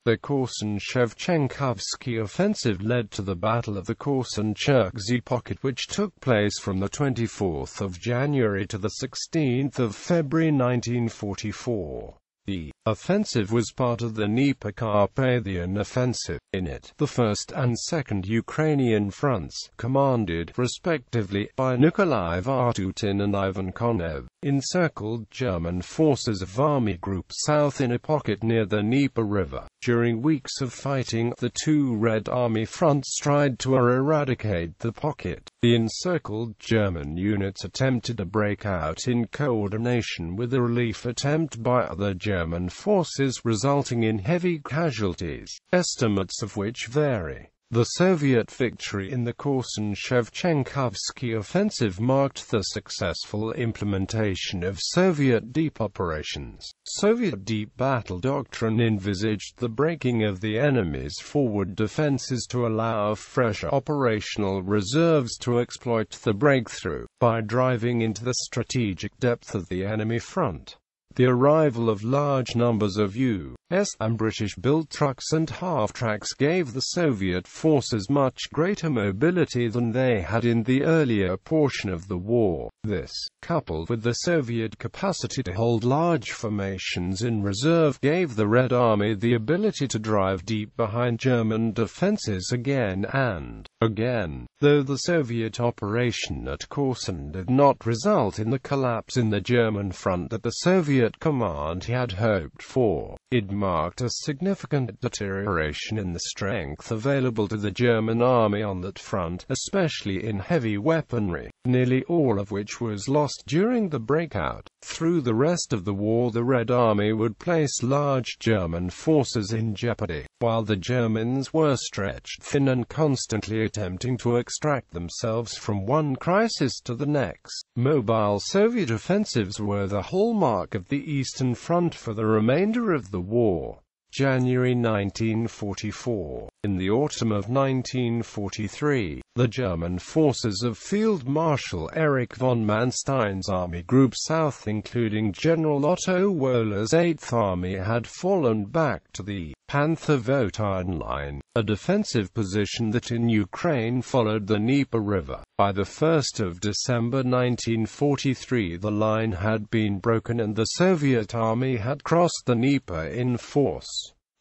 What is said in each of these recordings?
The Korsun-Shevchenkovsky Offensive led to the Battle of the Korsun-Cherkasy Pocket, which took place from the 24th of January to the 16th of February 1944. The offensive was part of the Dnieper Carpathian Offensive. In it, the 1st and 2nd Ukrainian Fronts, commanded, respectively, by Nikolai Vatutin and Ivan Konev, encircled German forces of Army Group South in a pocket near the Dnieper River. During weeks of fighting, the two Red Army fronts tried to eradicate the pocket. The encircled German units attempted a breakout in coordination with a relief attempt by other German forces, resulting in heavy casualties, estimates of which vary. The Soviet victory in the Korsun-Shevchenkovsky Offensive marked the successful implementation of Soviet deep operations. Soviet deep battle doctrine envisaged the breaking of the enemy's forward defenses to allow fresh operational reserves to exploit the breakthrough, by driving into the strategic depth of the enemy front. The arrival of large numbers of U.S. and British-built trucks and half-tracks gave the Soviet forces much greater mobility than they had in the earlier portion of the war. This, coupled with the Soviet capacity to hold large formations in reserve, gave the Red Army the ability to drive deep behind German defenses again and again. Though the Soviet operation at Korsun did not result in the collapse in the German front that the Soviet command had hoped for, it marked a significant deterioration in the strength available to the German army on that front, especially in heavy weaponry, nearly all of which was lost during the breakout. Through the rest of the war, the Red Army would place large German forces in jeopardy, while the Germans were stretched thin and constantly attempting to extract themselves from one crisis to the next. Mobile Soviet offensives were the hallmark of the Eastern Front for the remainder of the war. January 1944. In the autumn of 1943, the German forces of Field Marshal Erich von Manstein's Army Group South, including General Otto Wöhler's 8th Army, had fallen back to the Panther-Vatutin line, a defensive position that in Ukraine followed the Dnieper River. By the 1st of December 1943, the line had been broken and the Soviet army had crossed the Dnieper in force.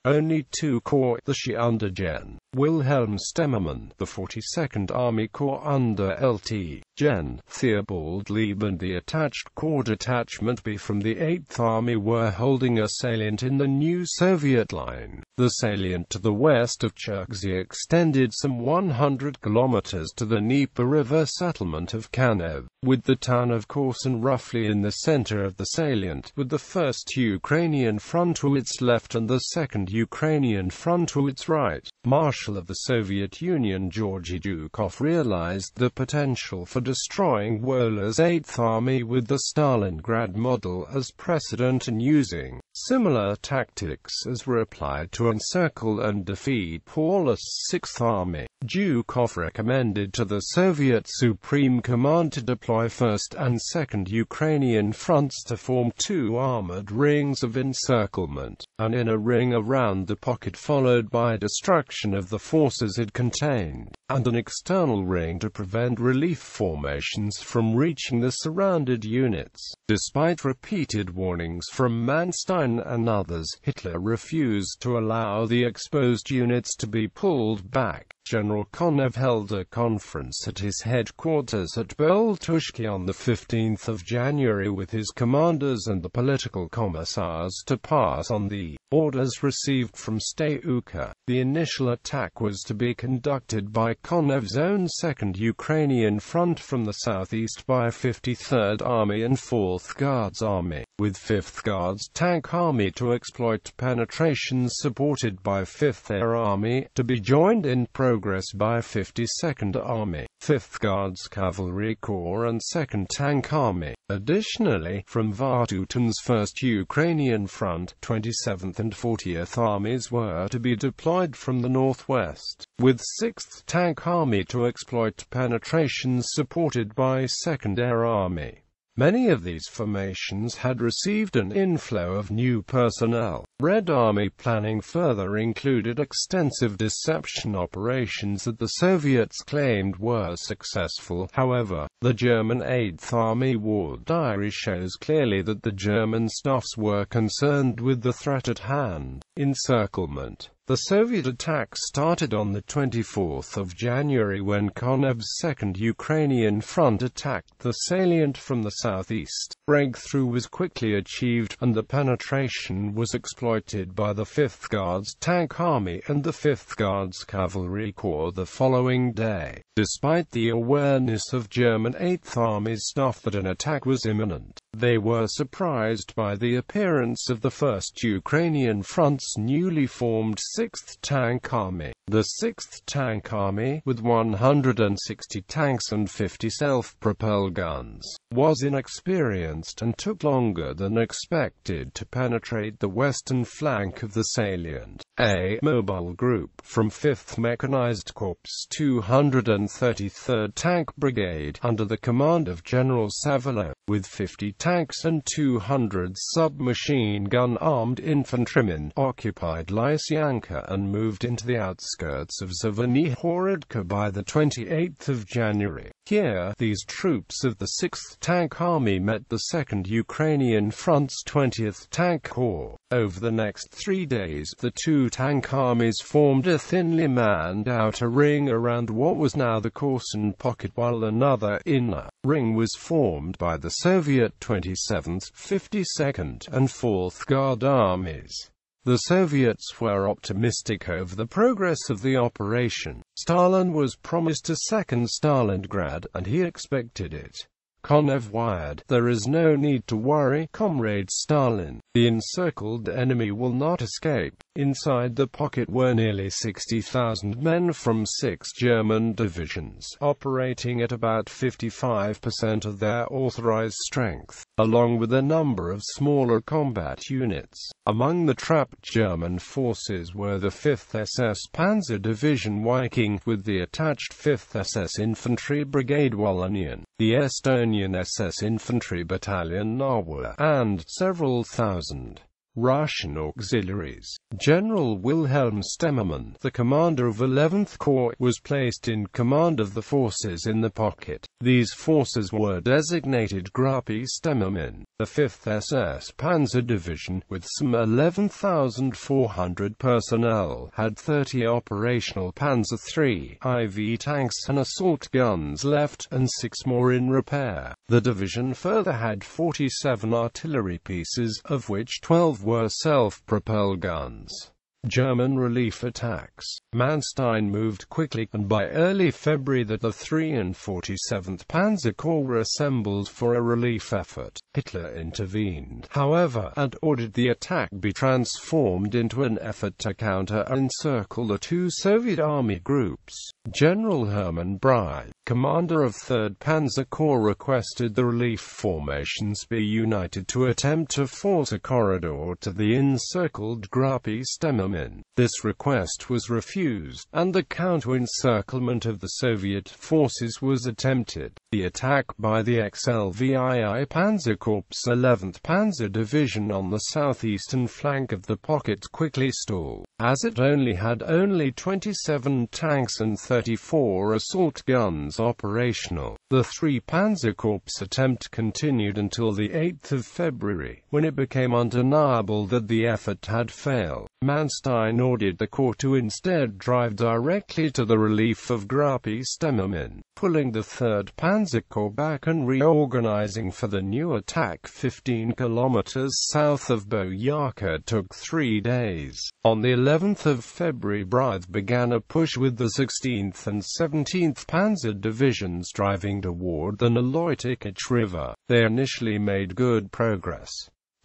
Only two corps, the She under Gen. Wilhelm Stemmermann, the 42nd Army Corps under Lt. Gen. Theobald Lieb, and the attached Corps Detachment B from the 8th Army were holding a salient in the new Soviet line. The salient to the west of Cherkasy extended some 100 kilometers to the Dnieper River settlement of Konev, with the town of Korsun roughly in the center of the salient, with the 1st Ukrainian Front to its left and the 2nd Ukrainian Front to its right. Marshal of the Soviet Union Georgy Zhukov realized the potential for destroying Wöhler's 8th Army with the Stalingrad model as precedent and using similar tactics as were applied to encircle and defeat Paulus' 6th Army. Zhukov recommended to the Soviet Supreme Command to deploy 1st and 2nd Ukrainian fronts to form two armored rings of encirclement, an inner ring around the pocket followed by destruction of the forces it contained, and an external ring to prevent relief formations from reaching the surrounded units. Despite repeated warnings from Manstein and others, Hitler refused to allow the exposed units to be pulled back. General Konev held a conference at his headquarters at Boltushki on the 15th of January with his commanders and the political commissars to pass on the orders received from Styuka. The initial attack was to be conducted by Konev's own 2nd Ukrainian Front from the southeast by 53rd Army and 4th Guards Army, with 5th Guards Tank Army to exploit penetrations supported by 5th Air Army, to be joined in progress by 52nd Army, 5th Guards Cavalry Corps and 2nd Tank Army. Additionally, from Vatutin's 1st Ukrainian Front, 27th and 40th Armies were to be deployed from the northwest, with 6th Tank Army to exploit penetrations supported by 2nd Air Army. Many of these formations had received an inflow of new personnel. Red Army planning further included extensive deception operations that the Soviets claimed were successful. However, the German 8th Army War Diary shows clearly that the German staffs were concerned with the threat at hand: encirclement. The Soviet attack started on the 24th of January when Konev's 2nd Ukrainian Front attacked the salient from the southeast. Breakthrough was quickly achieved, and the penetration was exploited by the 5th Guards Tank Army and the 5th Guards Cavalry Corps the following day. Despite the awareness of German 8th Army's staff that an attack was imminent, they were surprised by the appearance of the 1st Ukrainian Front's newly formed 6th Tank Army. The 6th Tank Army, with 160 tanks and 50 self-propelled guns, was inexperienced and took longer than expected to penetrate the western flank of the salient. A mobile group from 5th Mechanized Corps 233rd Tank Brigade, under the command of General Savalov, with 50 tanks and 200 submachine gun-armed infantrymen, occupied Lysyanka and moved into the outskirts of Zavany-Horodka by the 28th of January. Here, these troops of the 6th Tank Army met the 2nd Ukrainian Front's 20th Tank Corps. Over the next 3 days, the two tank armies formed a thinly manned outer ring around what was now the Korsun Pocket, while another inner ring was formed by the Soviet 27th, 52nd, and 4th Guard armies. The Soviets were optimistic over the progress of the operation. Stalin was promised a second Stalingrad, and he expected it. Konev wired, "There is no need to worry, Comrade Stalin. The encircled enemy will not escape." Inside the pocket were nearly 60,000 men from 6 German divisions, operating at about 55% of their authorized strength, along with a number of smaller combat units. Among the trapped German forces were the 5th SS Panzer Division Viking, with the attached 5th SS Infantry Brigade Wolonian, the Estonian SS Infantry Battalion Narwa, and several thousand Russian auxiliaries. General Wilhelm Stemmermann, the commander of 11th Corps, was placed in command of the forces in the pocket. These forces were designated Gruppy Stemmermann. The 5th SS Panzer Division, with some 11,400 personnel, had 30 operational Panzer III IV tanks and assault guns left, and 6 more in repair. The division further had 47 artillery pieces, of which 12 were self-propelled guns. German relief attacks. Manstein moved quickly, and by early February the 3 and 47th Panzer Corps were assembled for a relief effort. Hitler intervened, however, and ordered the attack be transformed into an effort to counter-encircle the two Soviet army groups. General Hermann Brey, commander of 3rd Panzer Corps, requested the relief formations be united to attempt to force a corridor to the encircled Gruppy Stemmermann. This request was refused, and the counter-encirclement of the Soviet forces was attempted. The attack by the XLVII Panzer Corps 11th Panzer Division on the southeastern flank of the pocket quickly stalled, as it had only 27 tanks and 34 assault guns operational. The 3 Panzer Corps attempt continued until the 8th of February, when it became undeniable that the effort had failed. Manstein ordered the Corps to instead drive directly to the relief of Gruppy Stemmermann, pulling the 3rd Panzer Corps back and reorganizing for the new attack 15 kilometers south of Boyarka took 3 days. On the 11th of February, Brey began a push with the 16th and 17th Panzer Divisions driving toward the Naloitikich River. They initially made good progress.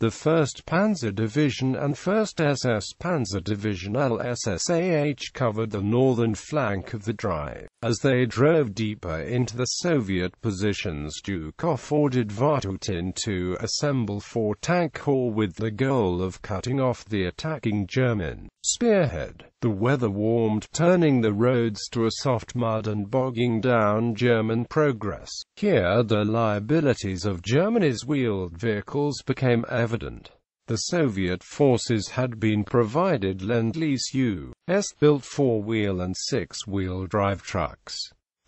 The 1st Panzer Division and 1st SS Panzer Division LSSAH covered the northern flank of the drive. As they drove deeper into the Soviet positions, Zhukov ordered Vatutin to assemble 4 tank corps with the goal of cutting off the attacking German spearhead. The weather warmed, turning the roads to a soft mud and bogging down German progress. Here the liabilities of Germany's wheeled vehicles became evident. The Soviet forces had been provided Lend-Lease U.S.-built 4-wheel and 6-wheel drive trucks.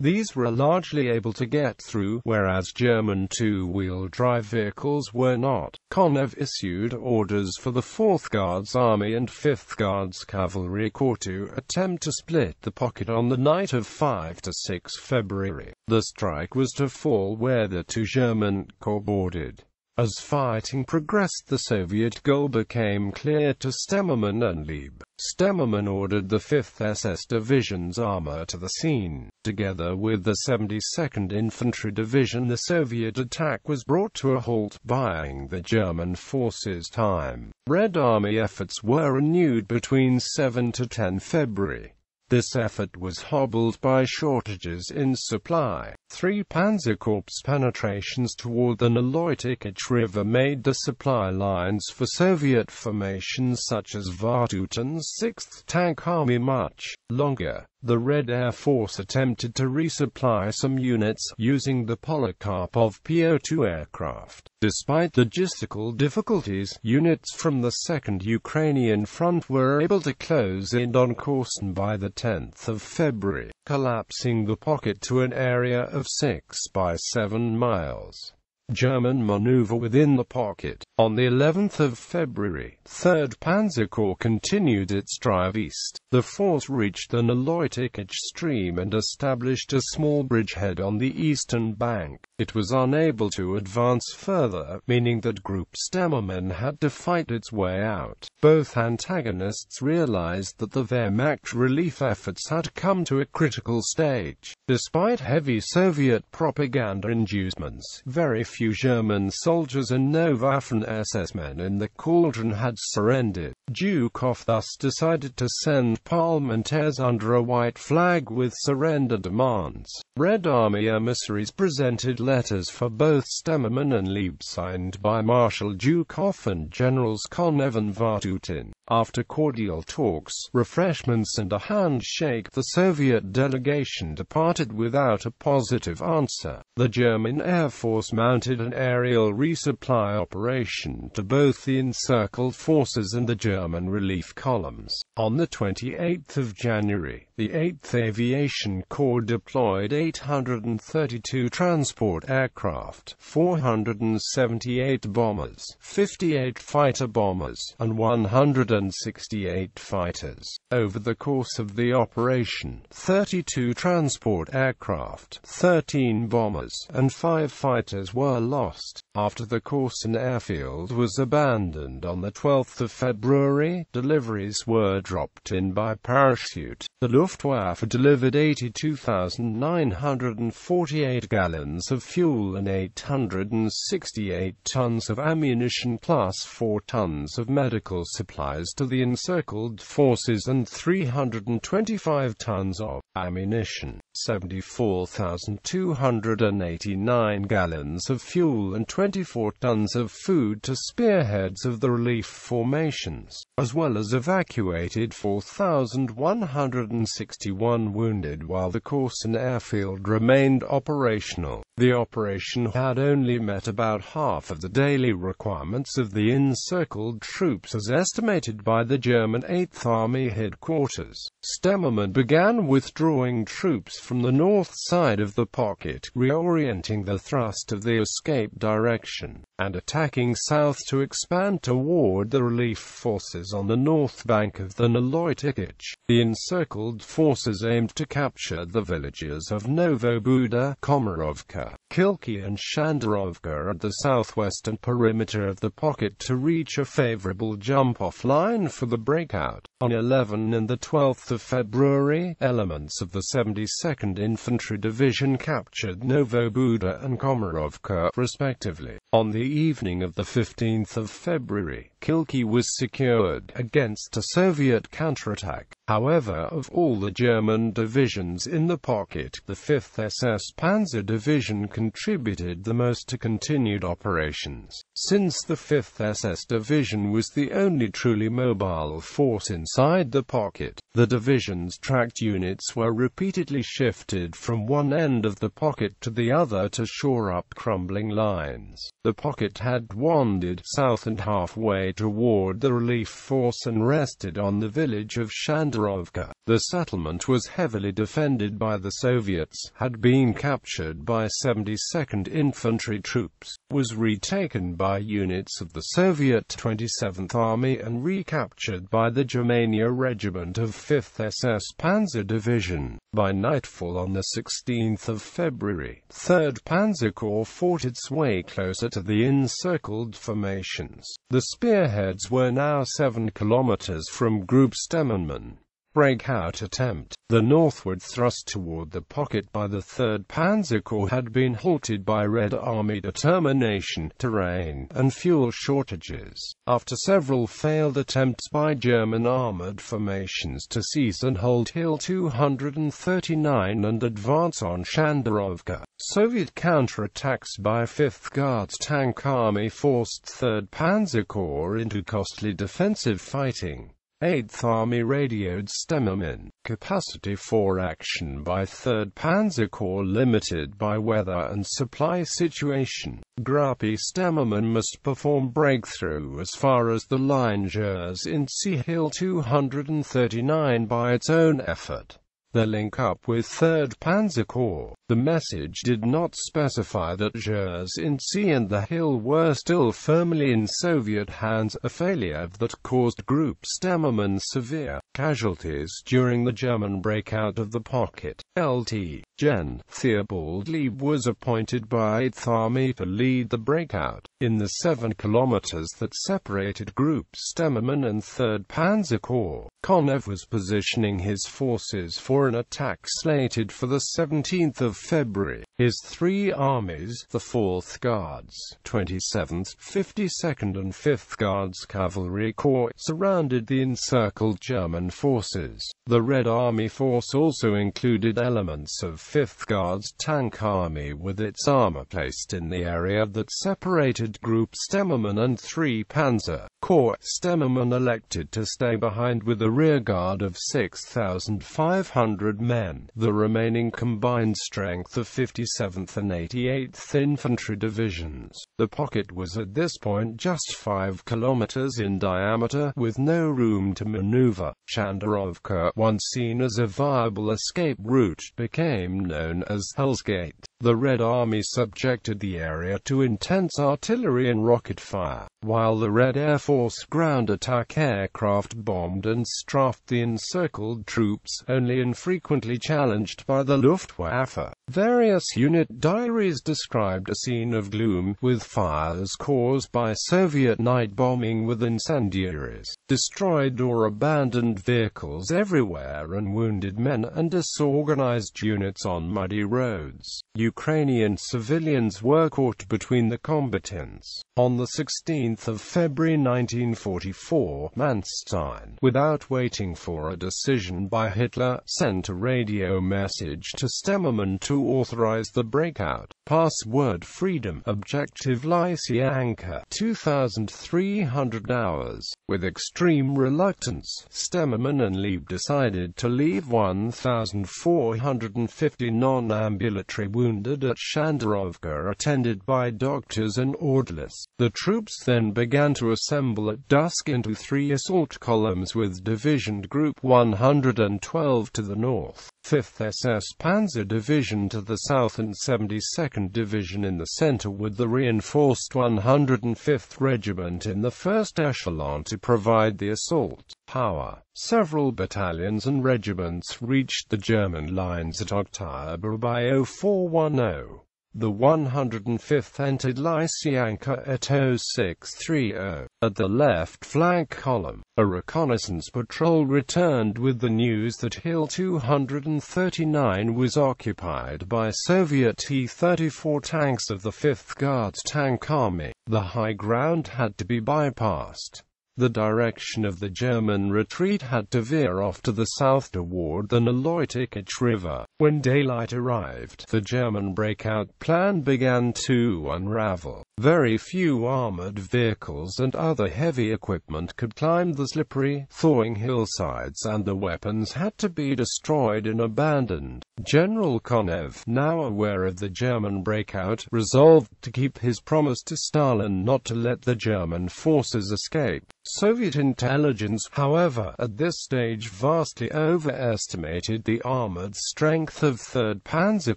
These were largely able to get through, whereas German 2-wheel drive vehicles were not. Konev issued orders for the 4th Guards Army and 5th Guards Cavalry Corps to attempt to split the pocket on the night of 5 to 6 February. The strike was to fall where the 2 German corps bordered. As fighting progressed, the Soviet goal became clear to Stemmermann and Lieb. Stemmermann ordered the 5th SS Division's armor to the scene. Together with the 72nd Infantry Division, the Soviet attack was brought to a halt, buying the German forces time. Red Army efforts were renewed between 7 to 10 February. This effort was hobbled by shortages in supply. 3 Panzer Corps penetrations toward the Dnieper River made the supply lines for Soviet formations such as Vatutin's 6th Tank Army much longer. The Red Air Force attempted to resupply some units using the Polikarpov Po-2 aircraft. Despite logistical difficulties, units from the 2nd Ukrainian Front were able to close in on Korsun by the 10th of February, collapsing the pocket to an area of 6 by 7 miles. German maneuver within the pocket. On the 11th of February, 3rd Panzer Corps continued its drive east. The force reached the Dnieper stream and established a small bridgehead on the eastern bank. It was unable to advance further, meaning that Group Stemmermann had to fight its way out. Both antagonists realized that the Wehrmacht relief efforts had come to a critical stage. Despite heavy Soviet propaganda inducements, very few German soldiers and no Waffen-SS men in the cauldron had surrendered. Zhukov thus decided to send parliamentaires under a white flag with surrender demands. Red Army emissaries presented letters for both Stemmermann and Lieb signed by Marshal Zhukov and Generals Konev and Vatutin. After cordial talks, refreshments and a handshake, the Soviet delegation departed without a positive answer. The German Air Force mounted an aerial resupply operation to both the encircled forces and the German relief columns. On the 28th of January, the 8th Aviation Corps deployed 832 transport aircraft, 478 bombers, 58 fighter bombers, and 168 fighters. Over the course of the operation, 32 transport aircraft, 13 bombers, and 5 fighters were lost. After the Korsun airfield was abandoned on the 12th of February, deliveries were dropped in by parachute. The Luftwaffe delivered 82,948 gallons of fuel and 868 tons of ammunition plus 4 tons of medical supplies to the encircled forces and 325 tons of ammunition, 74,289 gallons of fuel and 24 tons of food to spearheads of the relief formations, as well as evacuated 4,161 wounded while the Korsun airfield remained operational. The operation had only met about half of the daily requirements of the encircled troops as estimated by the German 8th Army headquarters. Stemmermann began withdrawing troops from the north side of the pocket, reorienting the thrust of the escape direction, and attacking south to expand toward the relief forces on the north bank of the Dnieper. The encircled forces aimed to capture the villages of Novobuda, Komarovka, Kilky and Shandarovka at the southwestern perimeter of the pocket to reach a favorable jump-off line for the breakout. On 11 and the 12th of February, elements of the 72nd Infantry Division captured Novobuda and Komarovka, respectively. On the evening of the 15th of February, Kilky was secured against a Soviet counterattack. However, of all the German divisions in the pocket, the 5th SS Panzer Division contributed the most to continued operations. Since the 5th SS Division was the only truly mobile force inside the pocket, the division's tracked units were repeatedly shifted from one end of the pocket to the other to shore up crumbling lines. The pocket had wandered south and halfway toward the relief force and rested on the village of Shandarovka. The settlement was heavily defended by the Soviets, had been captured by 72nd Infantry troops, was retaken by units of the Soviet 27th Army and recaptured by the Germania Regiment of 5th SS Panzer Division. By nightfall on the 16th of February, 3rd Panzer Corps fought its way closer to the encircled formations. The spearheads were now 7 kilometers from Group Stemmenmann. Breakout attempt. The northward thrust toward the pocket by the 3rd Panzer Corps had been halted by Red Army determination, terrain, and fuel shortages. After several failed attempts by German armored formations to seize and hold Hill 239 and advance on Shandarovka, Soviet counterattacks by 5th Guards Tank Army forced 3rd Panzer Corps into costly defensive fighting. 8th Army radioed Stemmenmann. Capacity for action by 3rd Panzer Corps limited by weather and supply situation. Gruppe Stemmenmann must perform breakthrough as far as the line Cherkasy Hill 239 by its own effort. The link-up with 3rd Panzer Corps. The message did not specify that Cherkasy and the hill were still firmly in Soviet hands, a failure that caused Group Stemmenmann severe casualties during the German breakout of the pocket. Lt. Gen. Theobald Lieb was appointed by 8th Army to lead the breakout. In the 7 kilometers that separated Group Stemmenmann and 3rd Panzer Corps, Konev was positioning his forces for an attack slated for the 17th of February. His 3 armies, the 4th Guards, 27th, 52nd and 5th Guards Cavalry Corps, surrounded the encircled German forces. The Red Army force also included elements of 5th Guards Tank Army with its armor placed in the area that separated Group Stemmenmann and 3 Panzer Corps. Stemmenmann elected to stay behind with a rearguard of 6,500 men. The remaining combined strength of 57th and 88th Infantry Divisions. The pocket was at this point just 5 kilometers in diameter, with no room to maneuver. Shandarovka, once seen as a viable escape route, became known as Hellsgate. The Red Army subjected the area to intense artillery and rocket fire, while the Red Air Force ground attack aircraft bombed and strafed the encircled troops, only infrequently challenged by the Luftwaffe. Various unit diaries described a scene of gloom, with fires caused by Soviet night bombing with incendiaries, destroyed or abandoned vehicles everywhere and wounded men and disorganized units on muddy roads. Ukrainian civilians were caught between the combatants. On the 16th of February 1944, Manstein, without waiting for a decision by Hitler, sent a radio message to Stemmenmann to authorize the breakout. Password freedom. Objective Lysianka. 2,300 hours. With extreme reluctance, Stemmenmann and Lieb decided to leave 1,450 non-ambulatory wounded at Shandarovka attended by doctors and orderlies. The troops then began to assemble at dusk into 3 assault columns with Division Group 112 to the north, 5th SS Panzer Division to the south and 72nd Division in the center, with the reinforced 105th Regiment in the first echelon to provide the assault power. Several battalions and regiments reached the German lines at October by 0410. The 105th entered Lysianka at 0630. At the left flank column, a reconnaissance patrol returned with the news that Hill 239 was occupied by Soviet T-34 tanks of the 5th Guards Tank Army. The high ground had to be bypassed. The direction of the German retreat had to veer off to the south toward the Dnieper River. When daylight arrived, the German breakout plan began to unravel. Very few armored vehicles and other heavy equipment could climb the slippery, thawing hillsides, and the weapons had to be destroyed and abandoned. General Konev, now aware of the German breakout, resolved to keep his promise to Stalin not to let the German forces escape. Soviet intelligence, however, at this stage vastly overestimated the armored strength of 3rd Panzer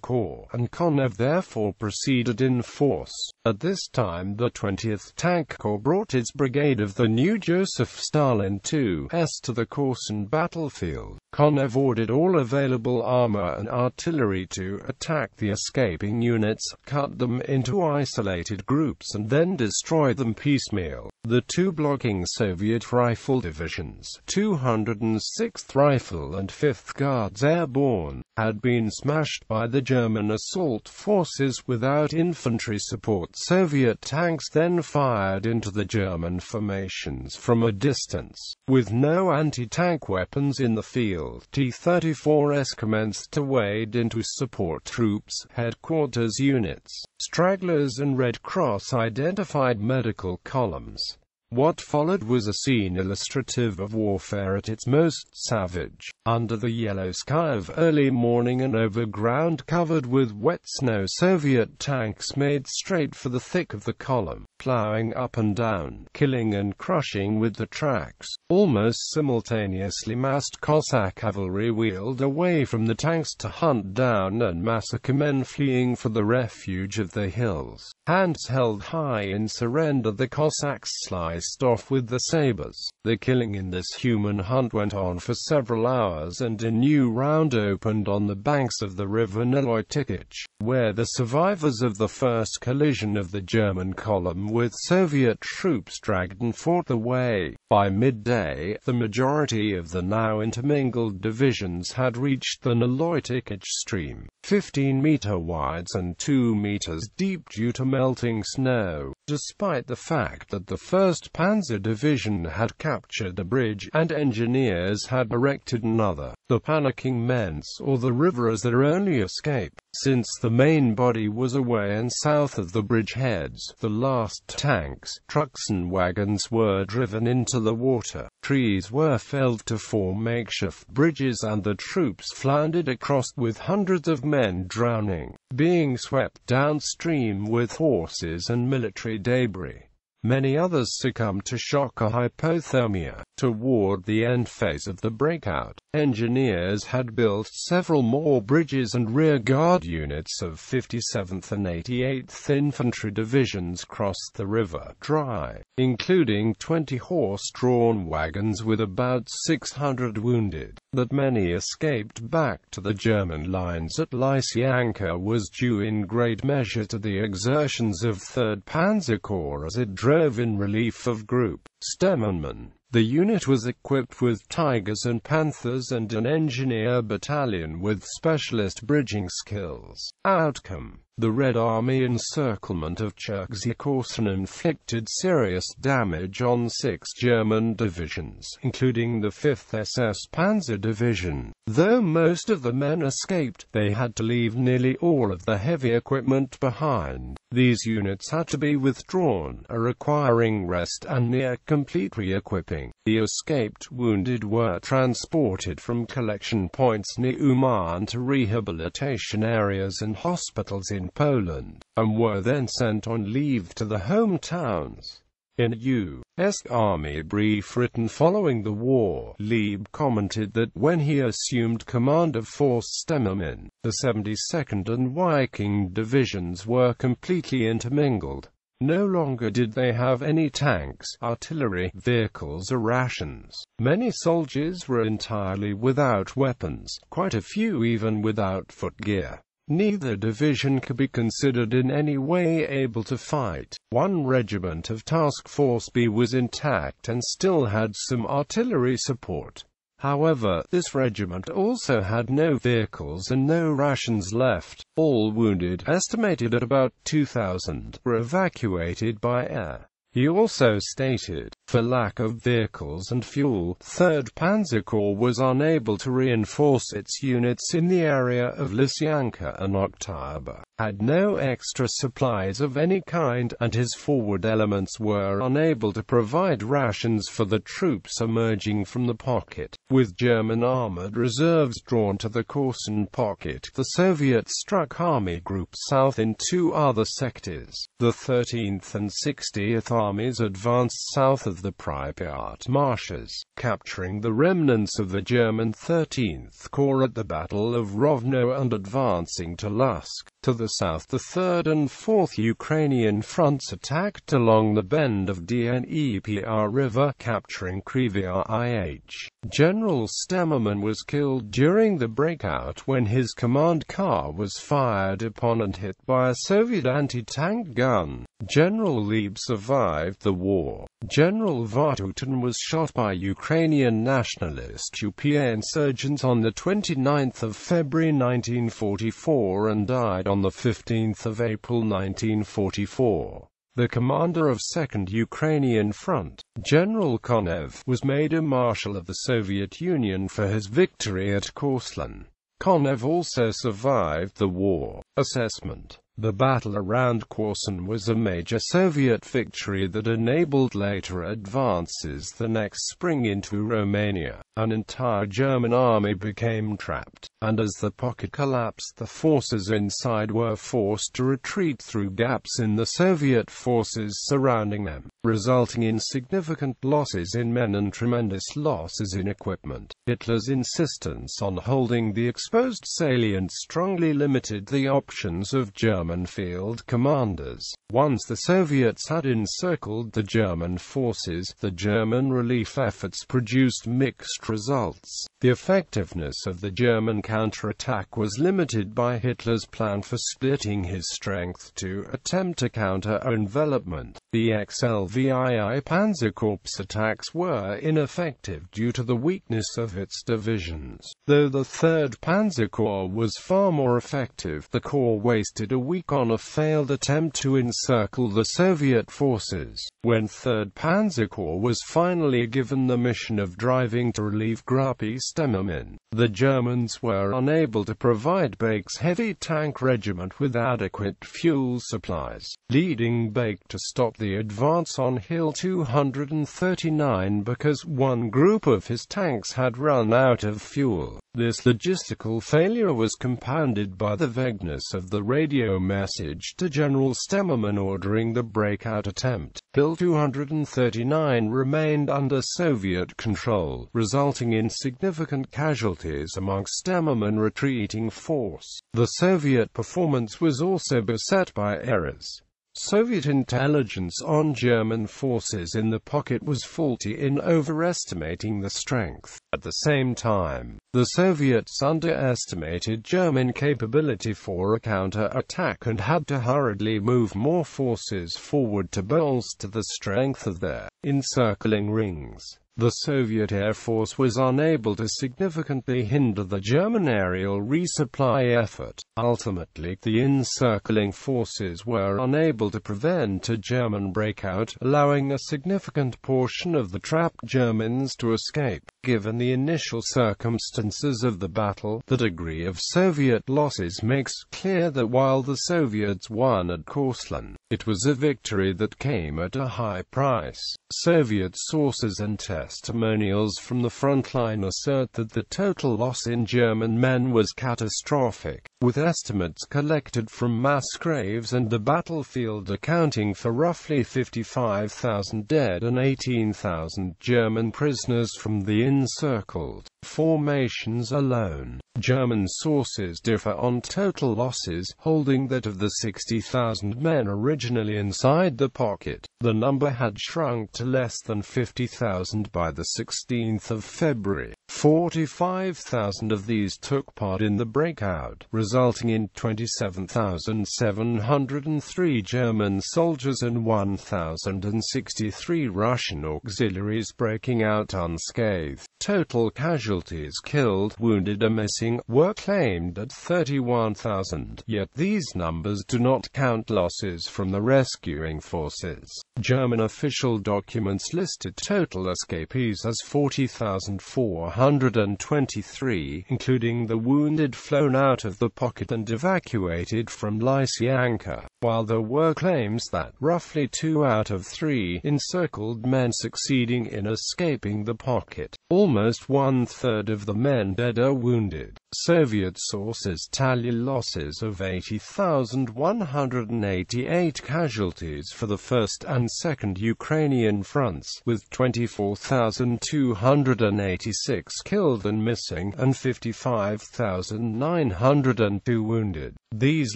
Corps, and Konev therefore proceeded in force. At this time the 20th Tank Corps brought its brigade of the new Joseph Stalin II's to the Korsun battlefield. Konev ordered all available armor and artillery to attack the escaping units, cut them into isolated groups, and then destroy them piecemeal. The two blocking Soviet rifle divisions, 206th Rifle and 5th Guards Airborne, had been smashed by the German assault forces without infantry support. Soviet tanks then fired into the German formations from a distance. With no anti-tank weapons in the field, T-34s commenced to wade in to support troops, headquarters units, stragglers and Red Cross identified medical columns. What followed was a scene illustrative of warfare at its most savage. Under the yellow sky of early morning and over ground covered with wet snow, Soviet tanks made straight for the thick of the column, plowing up and down, killing and crushing with the tracks. Almost simultaneously massed Cossack cavalry wheeled away from the tanks to hunt down and massacre men fleeing for the refuge of the hills. Hands held high in surrender, the Cossacks sliced off with the sabers. The killing in this human hunt went on for several hours, and a new round opened on the banks of the river Dnieper, where the survivors of the first collision of the German column with Soviet troops dragged and fought the way. By midday, the majority of the now intermingled divisions had reached the Dnieper stream, 15-meter wide and 2 meters deep due to melting snow. Despite the fact that the 1st Panzer Division had captured a bridge, and engineers had erected another, the panicking men saw the river as their only escape. Since the main body was away and south of the bridgeheads, the last tanks, trucks and wagons were driven into the water. Trees were felled to form makeshift bridges, and the troops floundered across with hundreds of men drowning, being swept downstream with horses and military debris. Many others succumbed to shock or hypothermia. Toward the end phase of the breakout, engineers had built several more bridges, and rearguard units of 57th and 88th Infantry Divisions crossed the river dry, including 20 horse-drawn wagons with about 600 wounded. That many escaped back to the German lines at Lysyanka was due in great measure to the exertions of 3rd Panzer Corps as it drove in relief of Group Stemmenmann. The unit was equipped with Tigers and Panthers and an engineer battalion with specialist bridging skills. Outcome: the Red Army encirclement of Cherkasy Korsun inflicted serious damage on 6 German divisions, including the 5th SS Panzer Division. Though most of the men escaped, they had to leave nearly all of the heavy equipment behind. These units had to be withdrawn, requiring rest and near-complete re-equipping. The escaped wounded were transported from collection points near Uman to rehabilitation areas and hospitals in Poland, and were then sent on leave to the hometowns. In a U.S. Army brief written following the war, Lieb commented that when he assumed command of Force Stemmermann, the 72nd and Viking divisions were completely intermingled. No longer did they have any tanks, artillery, vehicles or rations. Many soldiers were entirely without weapons, quite a few even without footgear. Neither division could be considered in any way able to fight. One regiment of Task Force B was intact and still had some artillery support. However, this regiment also had no vehicles and no rations left. All wounded, estimated at about 2,000, were evacuated by air. He also stated, for lack of vehicles and fuel, 3rd Panzer Corps was unable to reinforce its units in the area of Lysyanka and Oktyabr, had no extra supplies of any kind, and his forward elements were unable to provide rations for the troops emerging from the pocket. With German armored reserves drawn to the Korsun pocket, the Soviets struck Army Group South in 2 other sectors. The 13th and 60th Armies advanced south of the Pripyat marshes, capturing the remnants of the German 13th Corps at the Battle of Rovno and advancing to Lusk. To the south, the 3rd and 4th Ukrainian Fronts attacked along the bend of Dnieper River, capturing Kryvyi Rih. General Stemmerman was killed during the breakout when his command car was fired upon and hit by a Soviet anti-tank gun. General Leib survived the war. General Vatutin was shot by Ukrainian nationalist UPA insurgents on the 29th of February 1944 and died on the 15th of April 1944. The commander of 2nd Ukrainian Front, General Konev, was made a Marshal of the Soviet Union for his victory at Korsun. Konev also survived the war. Assessment: the battle around Korsun was a major Soviet victory that enabled later advances the next spring into Romania. An entire German army became trapped, and as the pocket collapsed, the forces inside were forced to retreat through gaps in the Soviet forces surrounding them, resulting in significant losses in men and tremendous losses in equipment. Hitler's insistence on holding the exposed salient strongly limited the options of German field commanders. Once the Soviets had encircled the German forces, the German relief efforts produced mixed results. The effectiveness of the German counterattack was limited by Hitler's plan for splitting his strength to attempt a counter-envelopment. The XLVII Panzerkorps attacks were ineffective due to the weakness of its divisions. Though the 3rd Panzer Corps was far more effective, the Corps wasted a week on a failed attempt to encircle the Soviet forces. When 3rd Panzer Corps was finally given the mission of driving to relieve Gruppy Stemmerman, the Germans were unable to provide Bake's heavy tank regiment with adequate fuel supplies, leading Bake to stop the advance on Hill 239 because one group of his tanks had run out of fuel. This logistical failure was compounded by the vagueness of the radio message to General Stemmerman ordering the breakout attempt. Hill 239 remained under Soviet control, resulting in significant casualties amongst Stemmerman retreating force. The Soviet performance was also beset by errors. Soviet intelligence on German forces in the pocket was faulty in overestimating the strength. At the same time, the Soviets underestimated German capability for a counter-attack and had to hurriedly move more forces forward to bolster the strength of their encircling rings. The Soviet Air Force was unable to significantly hinder the German aerial resupply effort. Ultimately, the encircling forces were unable to prevent a German breakout, allowing a significant portion of the trapped Germans to escape. Given the initial circumstances of the battle, the degree of Soviet losses makes clear that while the Soviets won at Korsun, it was a victory that came at a high price. Soviet sources and testimonials from the front line assert that the total loss in German men was catastrophic, with estimates collected from mass graves and the battlefield accounting for roughly 55,000 dead and 18,000 German prisoners from the encircled formations alone. German sources differ on total losses, holding that of the 60,000 men originally inside the pocket, the number had shrunk to less than 50,000 by the 16th of February. 45,000 of these took part in the breakout, resulting in 27,703 German soldiers and 1,063 Russian auxiliaries breaking out unscathed. Total casualties killed, wounded or missing were claimed at 31,000, yet these numbers do not count losses from the rescuing forces. German official documents listed total escapees as 40,423, including the wounded flown out of the pocket and evacuated from Lysychanka, while there were claims that roughly 2 out of 3 encircled men succeeding in escaping the pocket. Almost 1/3 of the men dead or wounded. Soviet sources tally losses of 80,188 casualties for the First and Second Ukrainian Fronts, with 24,286 killed and missing, and 55,902 wounded. These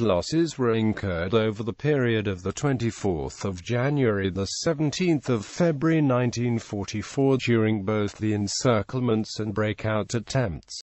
losses were incurred over the period of the 24th of January to the 17th of February 1944 during both the encirclements and breakout attempts.